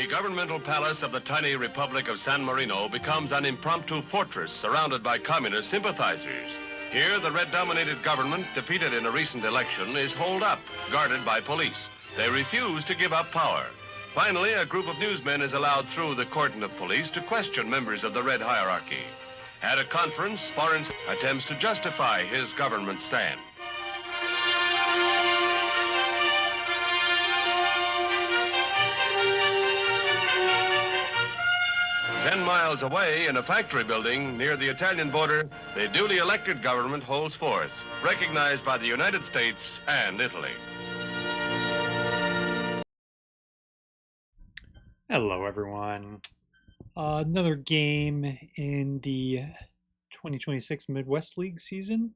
governmental palace of the tiny Republic of San Marino becomes an impromptu fortress surrounded by communist sympathizers. Here, the red-dominated government, defeated in a recent election, is holed up, guarded by police. They refuse to give up power. Finally, a group of newsmen is allowed through the cordon of police to question members of the red hierarchy. At a conference, foreign attempts to justify his government stand. Miles away, in a factory building near the Italian border, the duly elected government holds forth, recognized by the United States and Italy. Hello, everyone. Another game in the 2026 Midwest League season.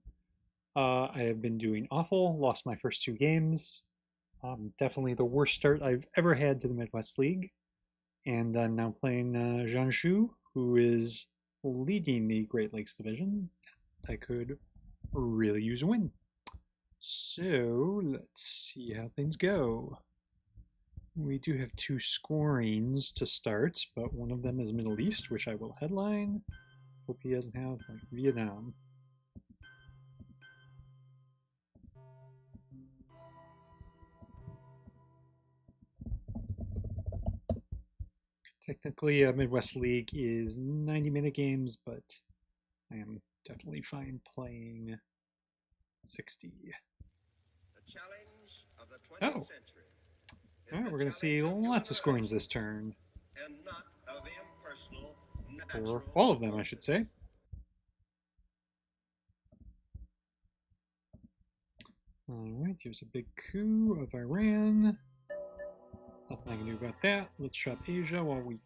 I have been doing awful, lost my first two games. Definitely the worst start I've ever had to the Midwest League. And I'm now playing Jianshu, who is leading the Great Lakes Division. I could really use a win. So let's see how things go. We do have two scorings to start, but one of them is Middle East, which I will headline. Hope he doesn't have like Vietnam. Technically, Midwest League is 90-minute games, but I am definitely fine playing 60. The challenge of the 20th century. Alright, we're going to see lots of scorings this turn. And not of impersonal, Or all of them, I should say. Alright, here's a big coup of Iran. Nothing I can do about that. Let's shop Asia while we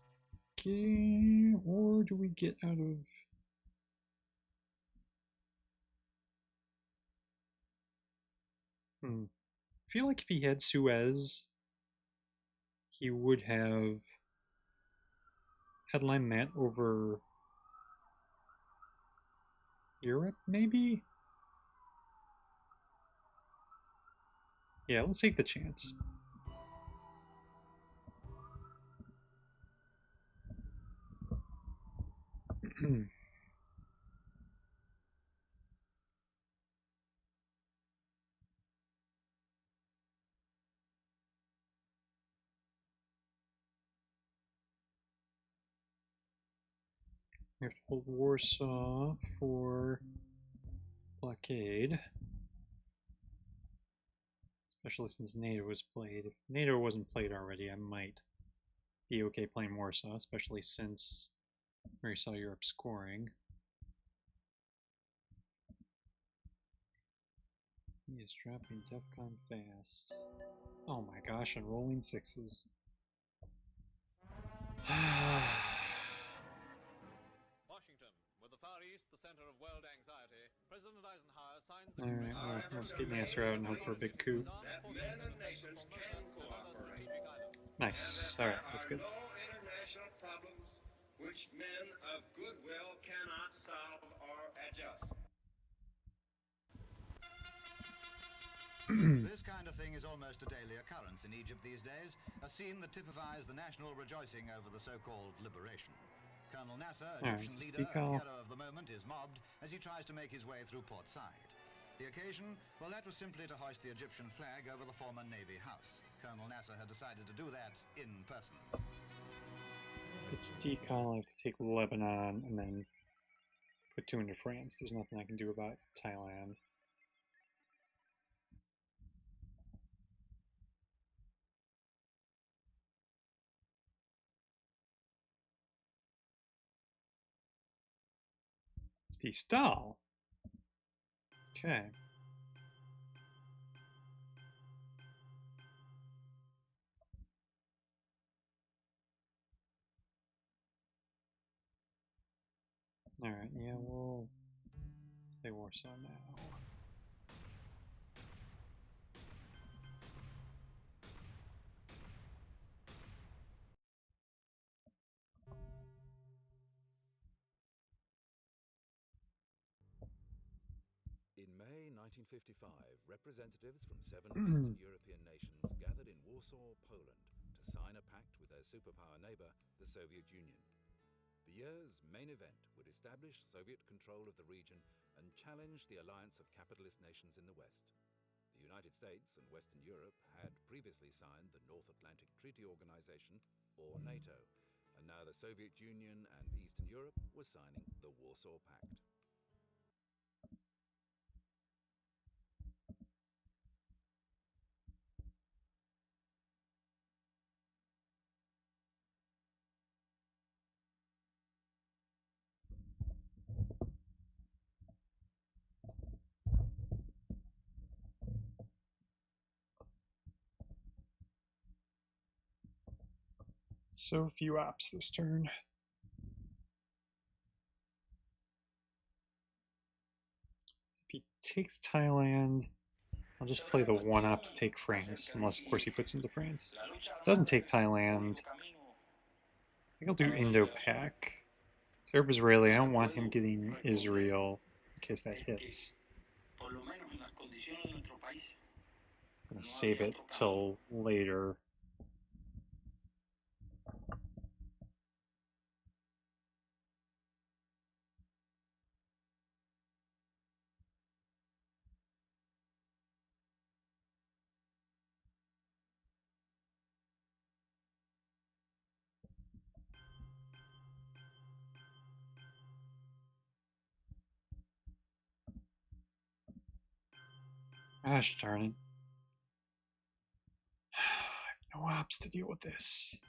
can. Or do we get out of... I feel like if he had Suez, he would have headlined that over Europe, maybe? Yeah, let's take the chance. We have to hold Warsaw for blockade. Especially since NATO was played. If NATO wasn't played already, I might be okay playing Warsaw, especially since we already saw Europe scoring. He is dropping DEFCON fast. Oh my gosh, and rolling sixes. Alright, well, let's get Nasser out and hope for a big coup. Nice. Alright, that's good. International problems which men of goodwill cannot solve or adjust. This kind of thing is almost a daily occurrence in Egypt these days, a scene that typifies the national rejoicing over the so-called liberation. Colonel Nasser, Egyptian leader and hero of the moment, is mobbed as he tries to make his way through Port Said. The occasion? Well, that was simply to hoist the Egyptian flag over the former Navy house. Colonel Nasser had decided to do that in person. It's decal, I have to take Lebanon and then put two into France. There's nothing I can do about Thailand. It's de-stall. Okay. Alright, yeah, we'll play Warsaw now. In May 1955, representatives from 7 Eastern European nations gathered in Warsaw, Poland, to sign a pact with their superpower neighbor, the Soviet Union. The year's main event would establish Soviet control of the region and challenge the alliance of capitalist nations in the West. The United States and Western Europe had previously signed the North Atlantic Treaty Organization, or NATO, and now the Soviet Union and Eastern Europe were signing the Warsaw Pact. So few ops this turn. If he takes Thailand, I'll just play the one op to take France, unless of course he puts into France. If he doesn't take Thailand, I think I'll do Indo-Pak. Serb-Israeli, I don't want him getting Israel in case that hits. I'm gonna save it till later. Gosh darn it. I have no ops to deal with this.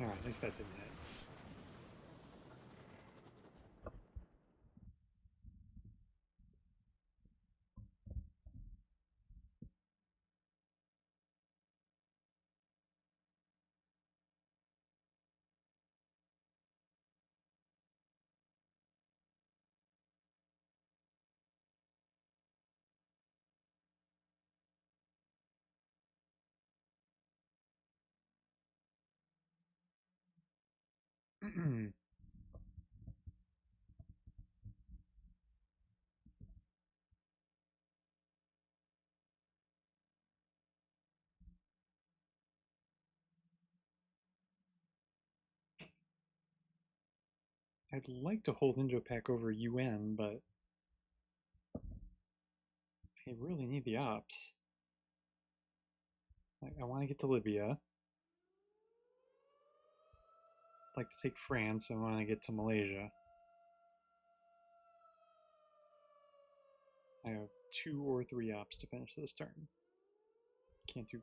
Alright, at least that didn't hit. I'd like to hold Indo-Pak over UN, but I really need the ops. I want to get to Libya. I'd like to take France. I want to get to Malaysia. I have 2 or 3 ops to finish this turn. Can't do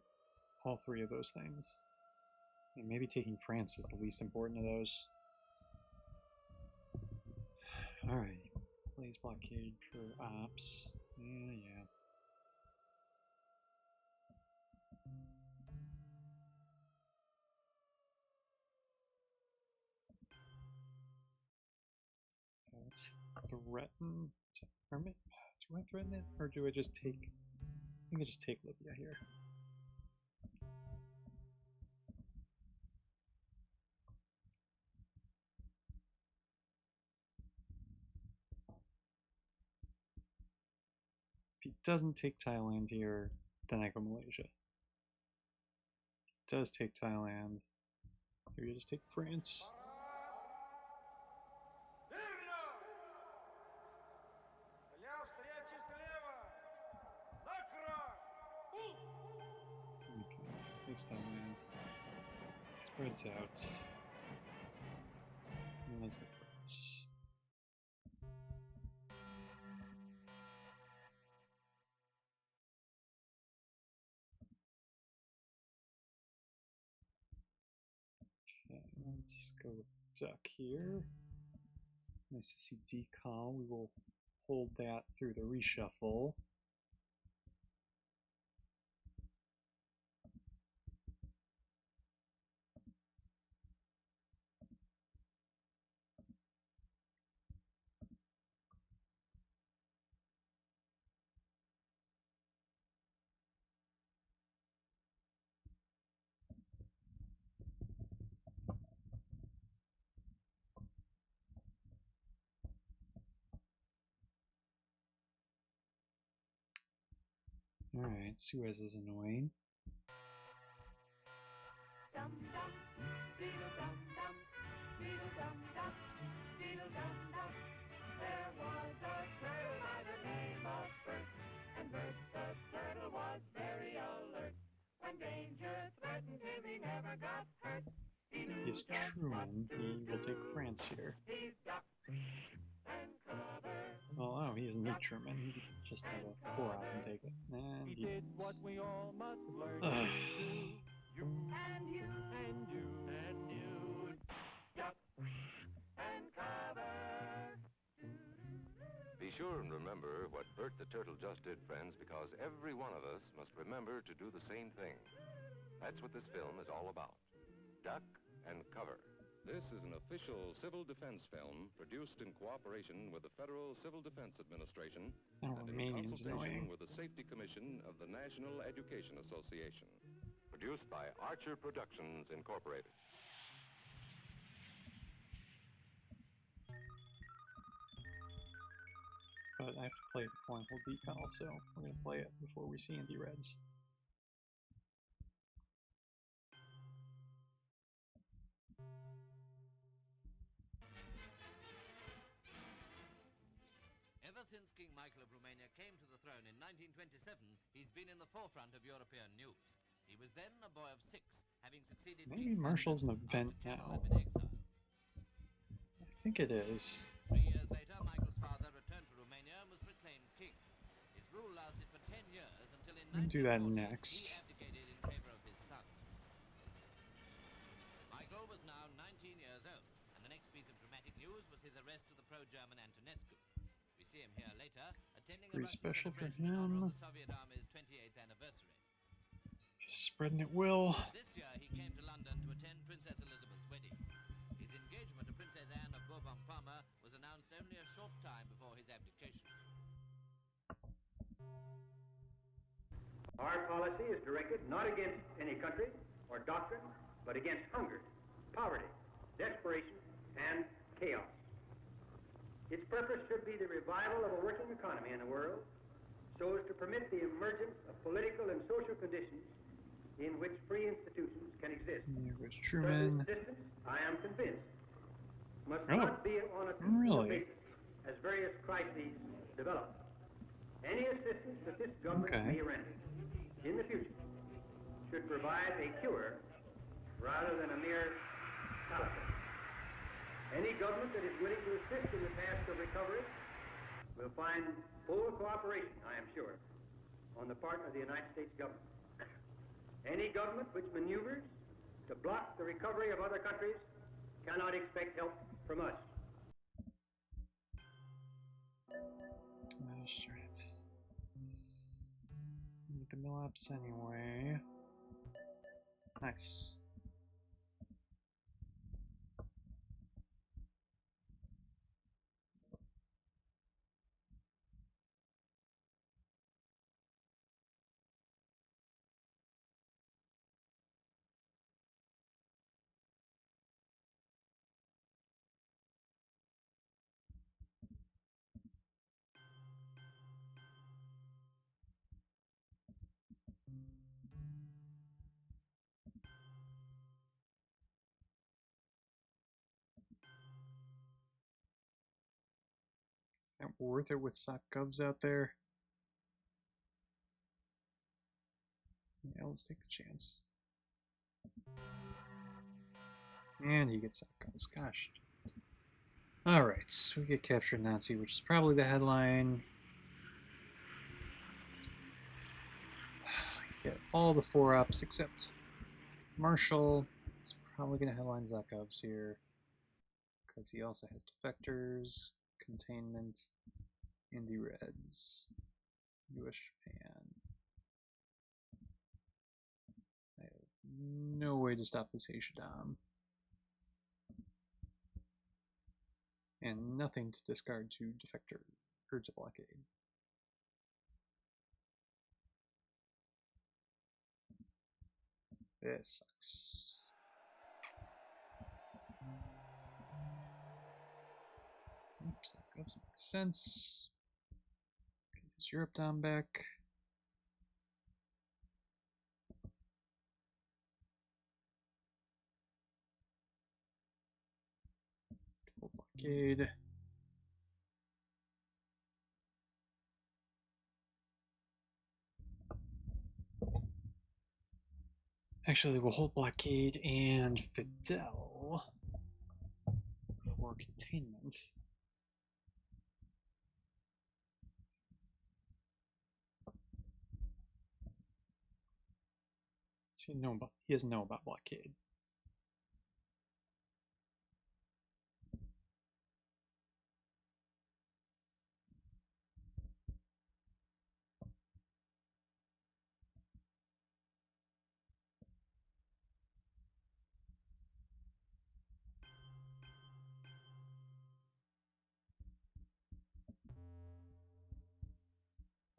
all 3 of those things. And maybe taking France is the least important of those. Alright. Blaze blockade for ops. Yeah. Let's threaten to arm it. Do I threaten it, or do I just take... I think I just take Libya here. If he doesn't take Thailand here, then I go Malaysia. If he does take Thailand, maybe I just take France. Okay, takes Thailand. Spreads out. And let's take France. Okay, let's go with Duck here. Nice to see decal. We will hold that through the reshuffle. Alright, Suez is annoying. There was a turtle by the name of Bert, and Bert the turtle was very alert. When danger threatened him, he never got hurt. He's Truman. He will take France here. He ducked and covered. Well, oh, he's Nick Truman. He could just have a 4-op and take it. And he did didn't. what we all must learn Ugh. to do. You and you and you and you. Duck and cover. Be sure and remember what Bert the Turtle just did, friends, because every one of us must remember to do the same thing. That's what this film is all about. Duck and cover. This is an official civil defense film produced in cooperation with the Federal Civil Defense Administration Oh, and in Romanian's consultation annoying. with the Safety Commission of the National Education Association. Produced by Archer Productions, Incorporated. But I have to play it before I hold decal, so we're going to play it before we see Andy Reds. Ever since King Michael of Romania came to the throne in 1927, he's been in the forefront of European news. He was then a boy of 6, having succeeded Maybe King Marshall's an Ferdinand event after Channel now. had been exiled. I think it is. 3 years later, Michael's father returned to Romania and was proclaimed king. His rule lasted for 10 years until in We'll do that 1940 next. he abdicated in favor of his son. Michael was now 19 years old, and the next piece of dramatic news was his arrest of the pro-German Antonescu. We see him here later, attending a Pretty Russian special for celebration in honor him. of the Soviet Army's 28th anniversary. Just spreading it will. This year he came to London to attend Princess Elizabeth's wedding. His engagement to Princess Anne of Bourbon-Parma was announced only a short time before his abdication. Our policy is directed not against any country or doctrine, but against hunger, poverty, desperation, and chaos. Its purpose should be the revival of a working economy in the world, so as to permit the emergence of political and social conditions in which free institutions can exist. There goes Such Truman. existence, I am convinced, must Oh, not be on a peaceful really? basis as various crises develop. Any assistance that this government Okay. may render in the future should provide a cure rather than a mere palliative. Any government that is willing to assist in the task of recovery will find full cooperation, I am sure, on the part of the United States government. Any government which maneuvers to block the recovery of other countries cannot expect help from us. Let's try it. Need the mill ups anyway. Nice. Is that worth it with sock govs out there? Yeah, let's take the chance. And he gets sock govs. Gosh. Alright, so we get captured Nazi, which is probably the headline. You get all the 4-ops except Marshall. It's probably going to headline Zakovs here because he also has defectors, containment, Indie Reds, US Japan. I have no way to stop this Asia Dom. And nothing to discard to defector or to blockade. This sucks. Oops, that makes sense. Get his Europe down back. blockade. Actually, we'll hold blockade and Fidel for containment. So he doesn't know about blockade.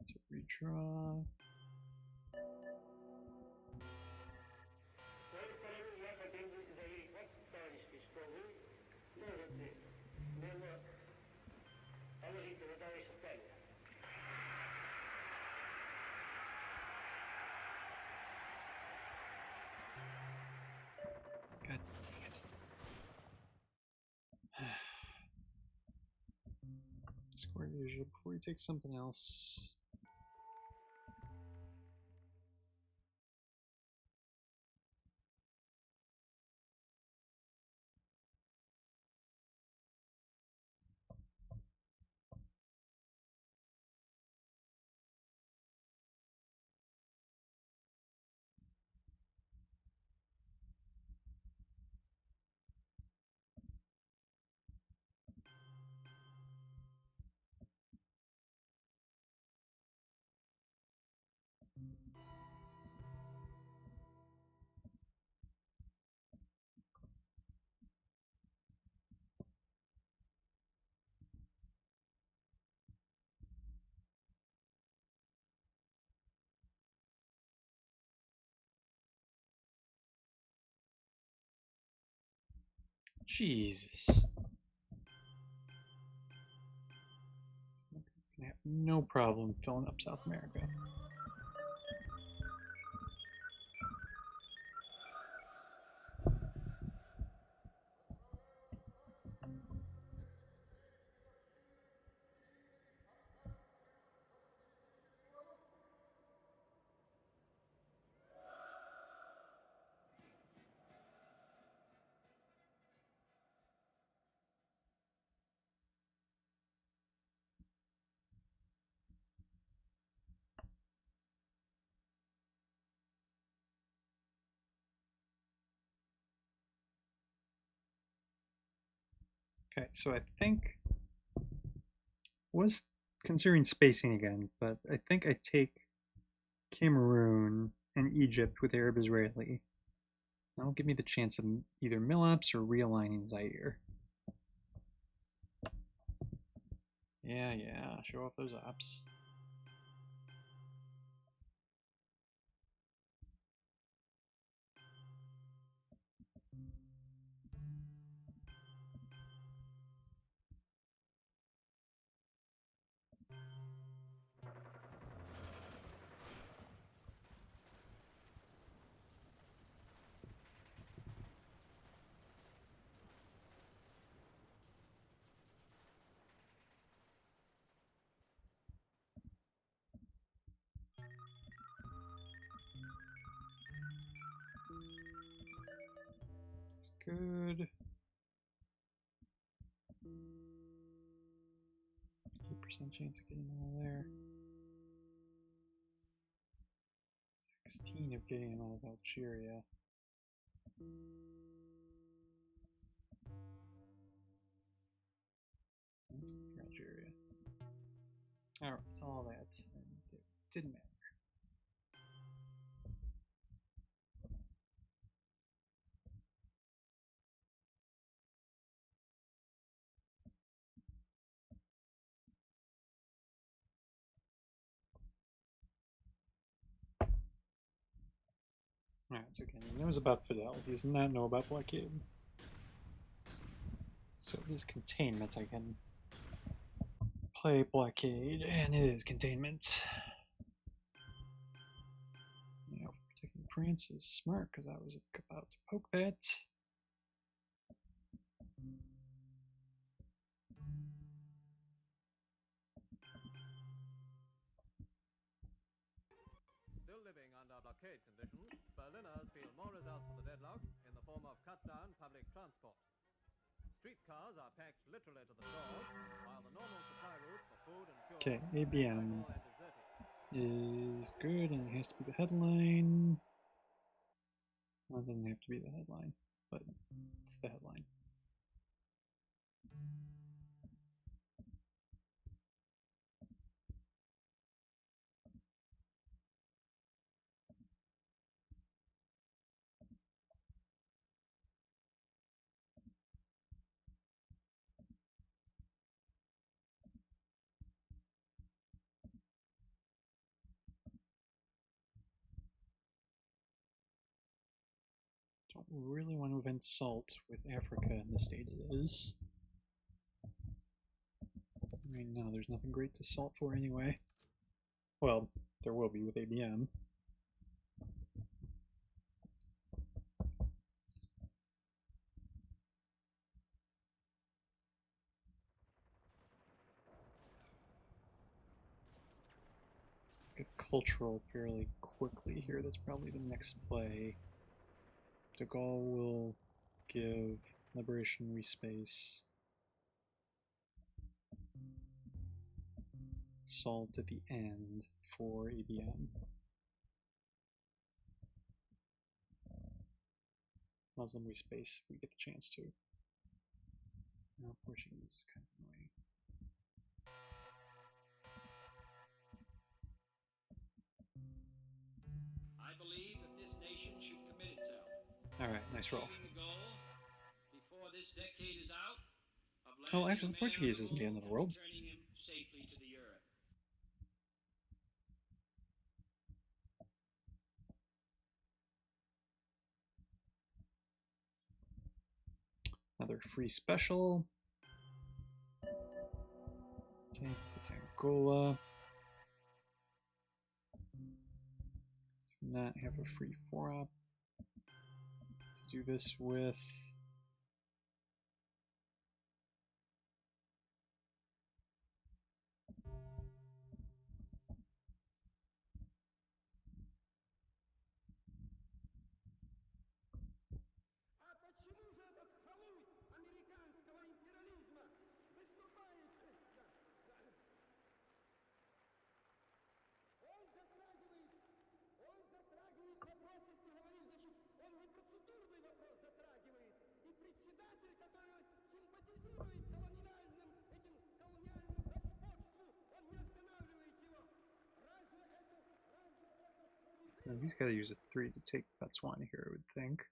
To redraw. Своей стороны я хотел бы заверить вас, товарищи, что вы можете смело положиться на товарища Сталина. God dang it. Square Asia before you take something else. Jesus. Gonna have no problem filling up South America. Okay, so I think was considering spacing again, but I think I take Cameroon and Egypt with Arab Israeli. That'll give me the chance of either mill-ups or realigning Zaire. Yeah, show off those ops. That's good. 8% chance of getting all there. 16 of getting them out of Algeria. That's good for Algeria. Alright, all that. And it didn't matter. Alright, so again, he knows about Fidel. He does not know about blockade. So it is containment. I can play blockade, and it is containment. Now, protecting France is smart, because I was about to poke that. blockade conditions, Berliners feel more results of the deadlock in the form of cut-down public transport. Streetcars are packed literally to the doors, while the normal supply routes for food and fuel Okay, are ABM more than deserted. is good, and it has to be the headline. Well, it doesn't have to be the headline, but it's the headline. Don't really want to invent salt with Africa in the state it is. Right now, there's nothing great to salt for anyway. Well, there will be with ABM. Get cultural fairly quickly here. That's probably the next play. De Gaulle will give Liberation We Space salt at the end for ABM. Muslim We Space, we get the chance to. Now Portuguese is kind of annoying. I believe that this nation should commit itself. Alright, nice roll. The goal, before this decade is out, of Oh, landing actually, a man Portuguese on isn't the end of the and world. returning him safely to the earth. Another free special. Okay, it's Angola. Do not have a free 4-op to do this with. А почему же этот халуй американского империализма выступает? Он затрагивает вопрос, если говорить, значит, он не процедурный вопрос затрагивает. И председатель, который симпатизирует колониальным господству, он не останавливает его. Разве это... So he's got to use a 3 to take Botswana here, I would think.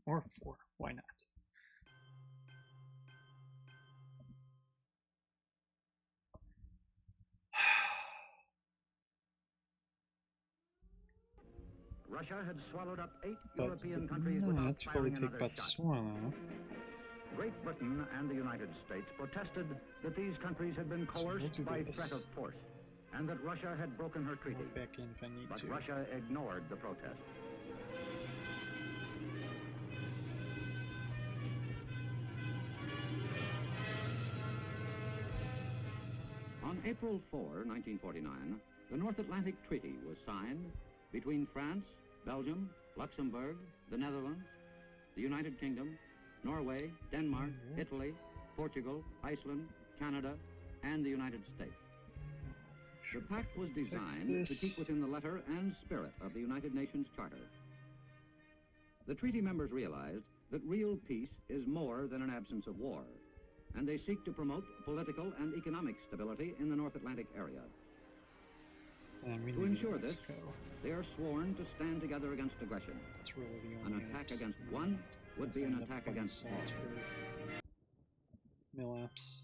Or 4, why not? Russia had swallowed up 8 But European countries without not fully firing take another shot. Botswana. Great Britain and the United States protested that these countries had been So we'll coerced do by this. threat of force, and that Russia had broken her treaty. Go back in if I need But to. Russia ignored the protest. On April 4, 1949, the North Atlantic Treaty was signed between France, Belgium, Luxembourg, the Netherlands, the United Kingdom, Norway, Denmark, Italy, Portugal, Iceland, Canada, and the United States. The pact was designed to keep within the letter and spirit of the United Nations Charter. The treaty members realized that real peace is more than an absence of war, and they seek to promote political and economic stability in the North Atlantic area. To ensure this, they are sworn to stand together against aggression. That's really the An only attack apps. against one would be an End up attack playing against all. salt for mill apps.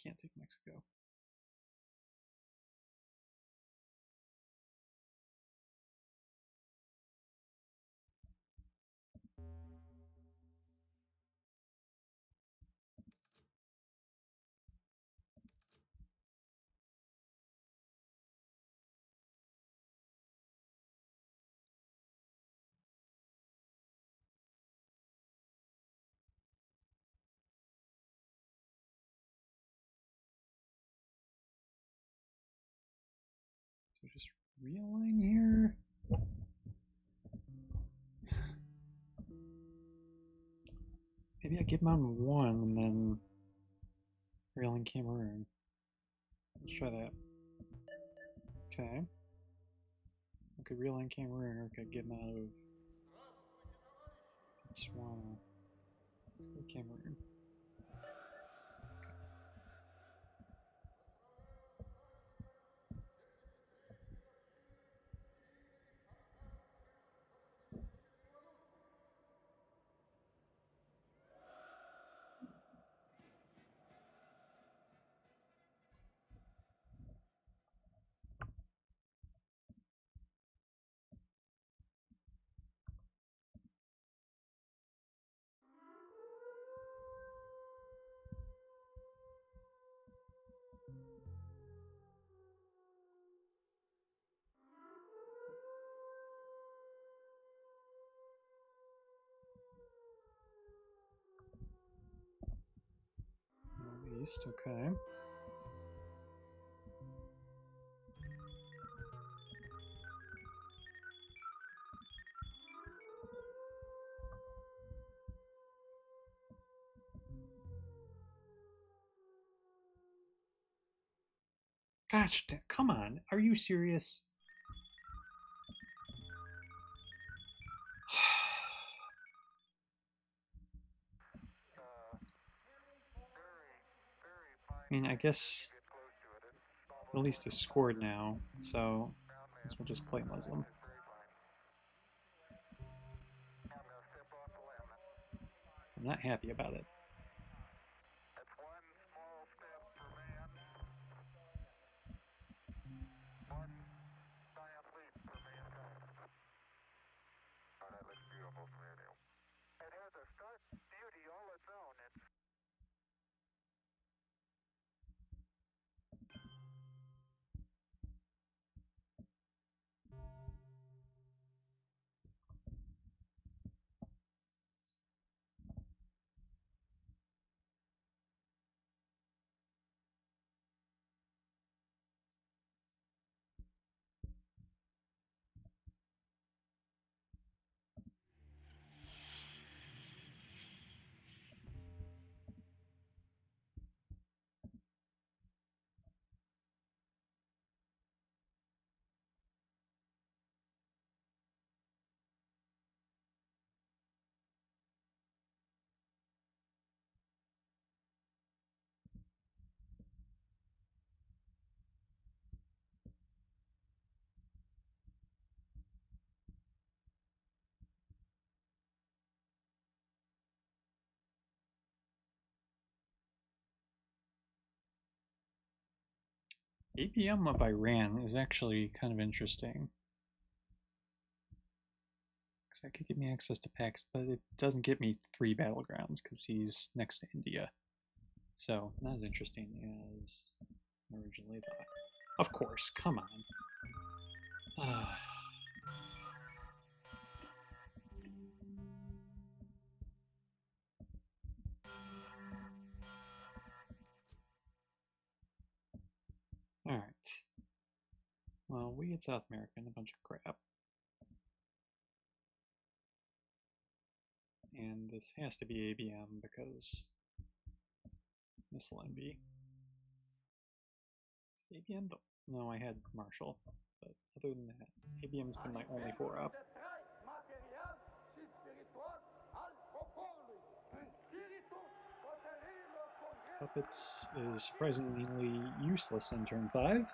can't take Mexico. So just realign here. Maybe I give him on 1 and then realign Cameroon. Let's try that. Okay. I could realign Cameroon or I could get him out of Botswana. Let's go with Cameroon. East, okay. Gosh, come on. Are you serious? I mean, I guess at least is scored now, so I guess we'll just play Muslim. I'm not happy about it. APM of Iran is actually kind of interesting. Because that could give me access to packs, but it doesn't get me 3 battlegrounds because he's next to India. So, not as interesting as originally thought. Of course, come on. Alright. Well, we get South America and a bunch of crap. And this has to be ABM because missile MB. Is ABM the... No, I had Marshall. But other than that, ABM's been my only 4-up. Puppets is surprisingly useless in turn 5.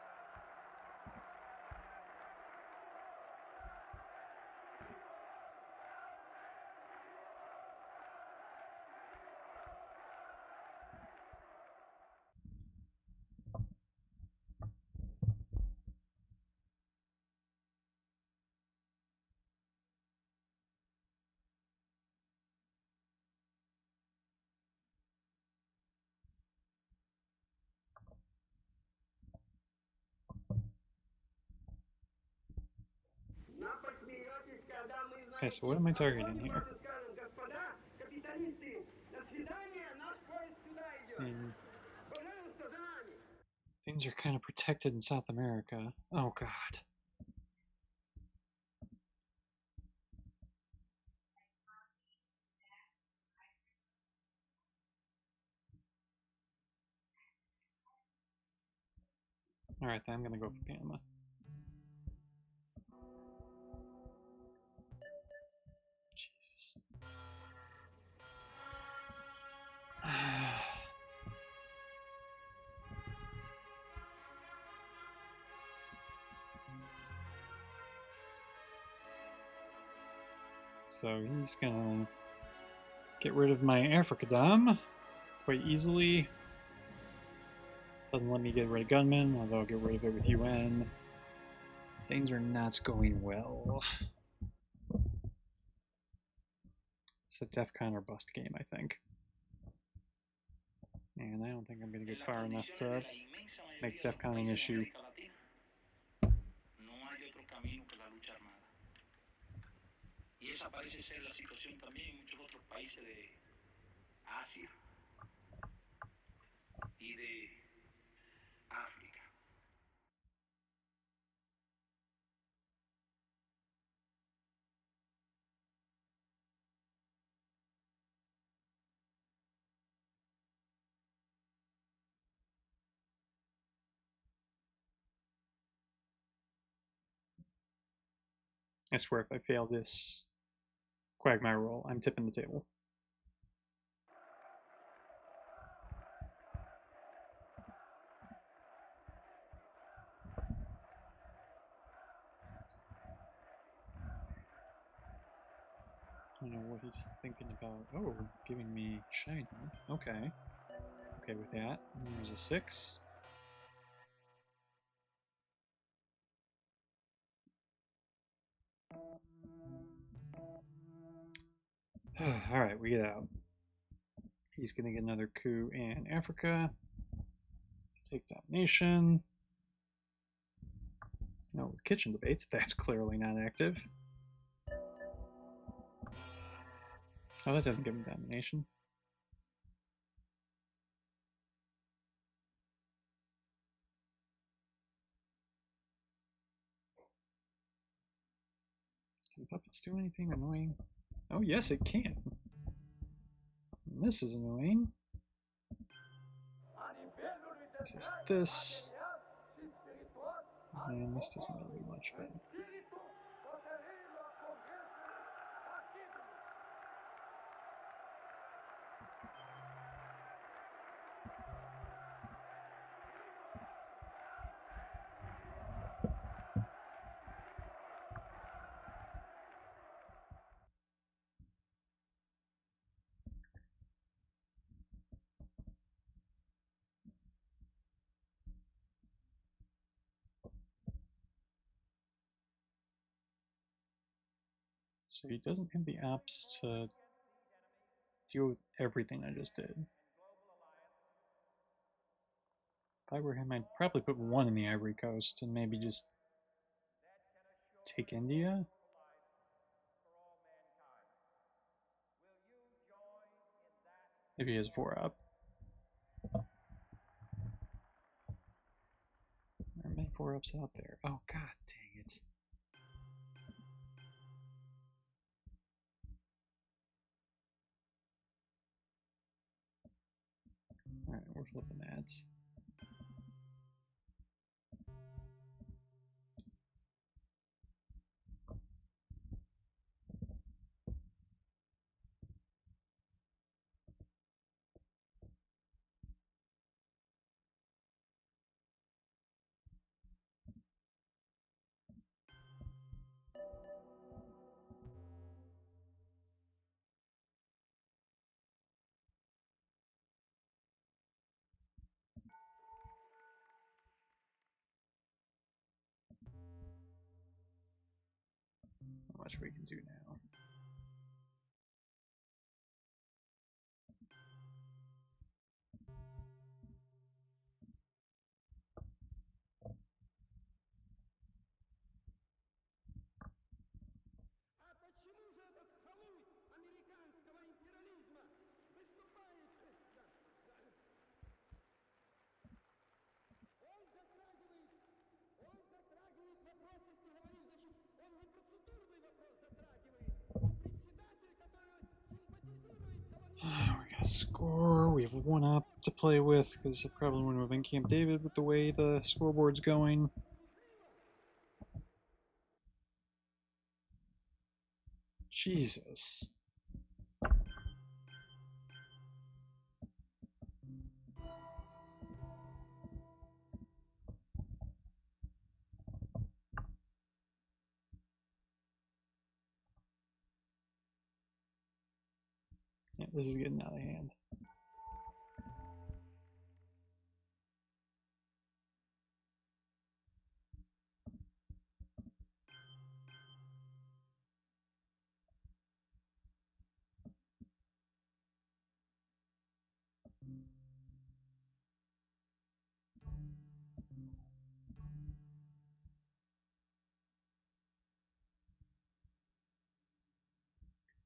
Okay, so what am I targeting here? Things are kind of protected in South America. Oh god. Alright, then I'm gonna go for Panama. Jesus. So he's gonna get rid of my Africa Dom quite easily. Doesn't let me get rid of Gunman, although I'll get rid of it with UN. Things are not going well. It's a DEFCON or bust game, I think. And I don't think I'm going to get far enough to make DEFCON an issue. I swear if I fail this Quagmire roll, I'm tipping the table. I don't know what he's thinking about. Oh, giving me China. Okay. Okay with that. And there's a 6. Alright, we get out. He's gonna get another coup in Africa. Take domination. No, kitchen debates. That's clearly not active. Oh, that doesn't give him domination. Can puppets do anything annoying? Oh, yes, it can. And this is annoying. This is this. And this doesn't really do much, but... So he doesn't have the ops to deal with everything I just did. If I were him, I'd probably put 1 in the Ivory Coast and maybe just take India. If he has 4 up. There are many 4 ups out there. Oh god dang it. Alright, we're flipping that. How much we can do now. Score. We have one up to play with because I probably wouldn't have been Camp David with the way the scoreboard's going. Jesus. Yeah, this is getting out of hand.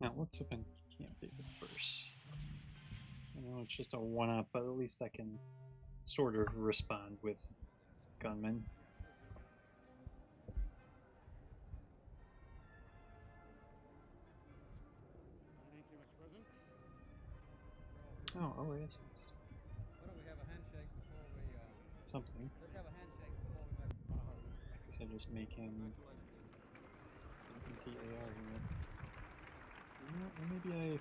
Now let's open Camp David first. I know it's just a one-up, but at least I can sort of respond with gunmen. Oh, oasis. Why don't we have a handshake before we, Something. let's have a handshake before we make... I guess I just make him an empty AR unit. You know, or maybe I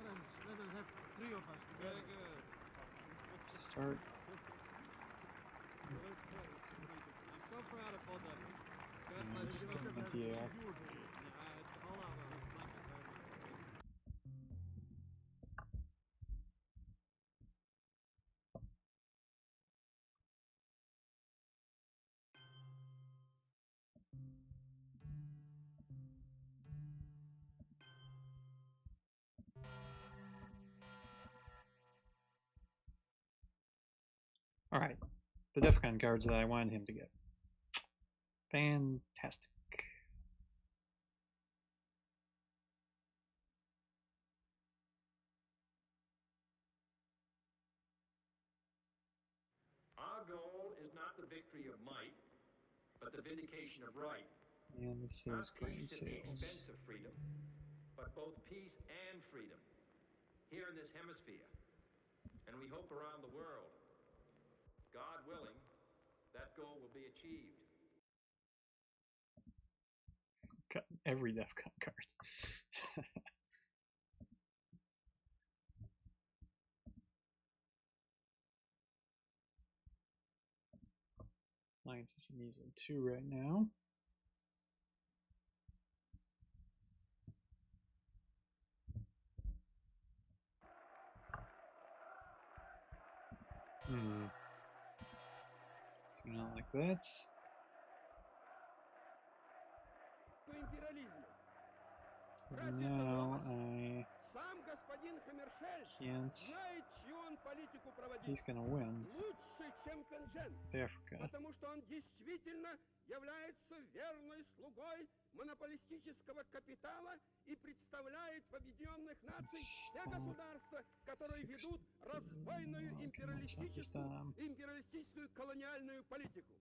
Let us have three of us together. Very good. start. I'm so proud of both of you. And just get an empty AR. Alright, the DEFCON cards that I wanted him to get. Fantastic. Our goal is not the victory of might, but the vindication of right. And this is grain Peace at the expense sales. of freedom, but both peace and freedom here in this hemisphere, and we hope around the world. God willing, that goal will be achieved. Got every DEFCON card. Alliance is measly 2 right now. Do not like that. Now I can't. He's gonna win with Africa. Является верной слугой монополистического капитала и представляет в Объединенных Нациях те государства, которые ведут разбойную империалистическую колониальную политику.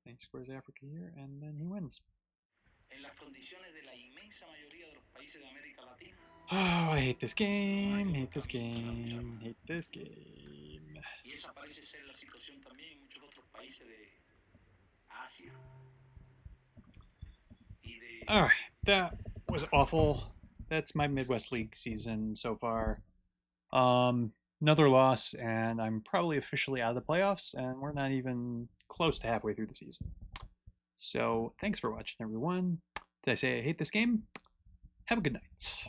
He squares Africa here, and then he wins. Oh, I hate this game, hate this game, hate this game. Alright, that was awful. That's my Midwest League season so far. Another loss, and I'm probably officially out of the playoffs, and we're not even close to halfway through the season. So, thanks for watching, everyone. Did I say I hate this game? Have a good night.